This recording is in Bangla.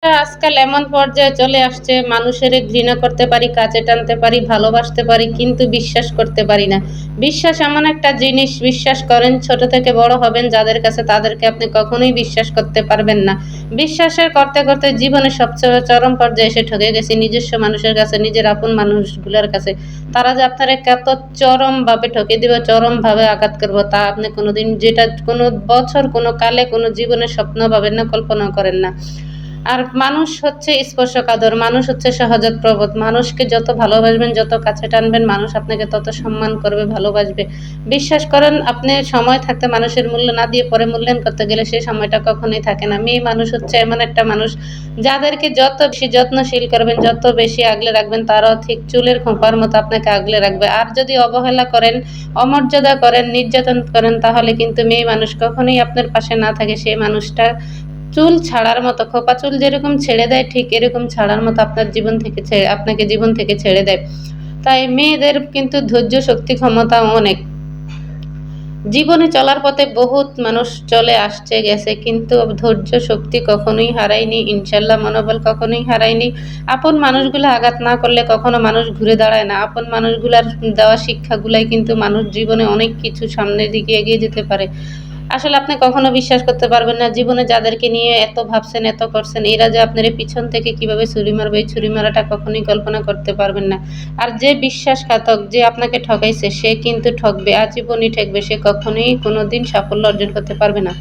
আজকাল এমন পর্যায়ে চলে আসছে মানুষের ঘৃণা করতে পারি, কাছে টানতে পারি, ভালোবাসতে পারি কিন্তু বিশ্বাস করতে পারি না। বিশ্বাস এমন একটা জিনিস, বিশ্বাস করেন ছোট থেকে বড় হবেন যাদের কাছে তাদেরকে আপনি কখনোই বিশ্বাস করতে পারবেন না। বিশ্বাসের করতে, করতে জীবনে সবচেয়ে চরম পর্যায়ে এসে ঠকে গেছি নিজস্ব মানুষের কাছে, নিজের আপন মানুষগুলার কাছে। তারা যে আপনারে কত চরমভাবে ঠকে দিবে, চরমভাবে আঘাত করবে তা আপনি কোনোদিন যেটা কোনো বছর, কোনো কালে, কোনো জীবনে স্বপ্ন ভাবেন না, কল্পনাও করেন না। আর মানুষ হচ্ছে স্পর্শকাতর, মানুষ হচ্ছে সহজাত প্রবণ। মানুষকে যত ভালোবাসবেন, যত কাছে টানবেন, মানুষ আপনাকে তত সম্মান করবে, ভালোবাসবে। বিশ্বাস করেন, আপনি সময় থাকতে মানুষের মূল্য না দিয়ে পরে মূল্যায়ন করতে গেলে সেই সময়টা কখনোই থাকে না। মেয়ে মানুষ হচ্ছে এমন একটা মানুষ, যাদেরকে যত বেশি যত্নশীল করবেন, যত বেশি আগলে রাখবেন, তারাও ঠিক চুলের খোঁপার মতো আপনাকে আগলে রাখবে। আর যদি অবহেলা করেন, অমর্যাদা করেন, নির্যাতন করেন, তাহলে কিন্তু মেয়ে মানুষ কখনোই আপনার পাশে না থাকে। সেই মানুষটা চুল ছাড়ার মতো, খোপা চুল যেরকম ছেড়ে দেয় ঠিক এরকম ছাড়ার মতো আপনাকে জীবন থেকে ছেড়ে দেয়। তাই মেয়েদের কিন্তু ধৈর্য শক্তি ক্ষমতা অনেক। জীবনে চলার পথে বহুত মানুষ চলে আসছে গেছে কিন্তু ধৈর্য শক্তি কখনোই হারায়নি, ইনশাল্লাহ মনোবল কখনোই হারায়নি। আপন মানুষগুলো আঘাত না করলে কখনো মানুষ ঘুরে দাঁড়ায় না। আপন মানুষগুলার দেওয়া শিক্ষাগুলাই কিন্তু মানুষ জীবনে অনেক কিছু সামনের দিকে এগিয়ে যেতে পারে। আসলে আপনি কখনো বিশ্বাস করতে পারবেন না, জীবনে যাদেরকে নিয়ে এত ভাবছেন, এত করছেন, এরা যে আপনার পিছন থেকে কিভাবে ছুরি মারবে, এই ছুরি মারাটা কখনোই কল্পনা করতে পারবেন না। আর যে বিশ্বাসঘাতক, যে আপনাকে ঠকাইছে, সে কিন্তু ঠকবে, আজীবনই ঠকবে। সে কখনোই কোনোদিন সাফল্য অর্জন করতে পারবে না।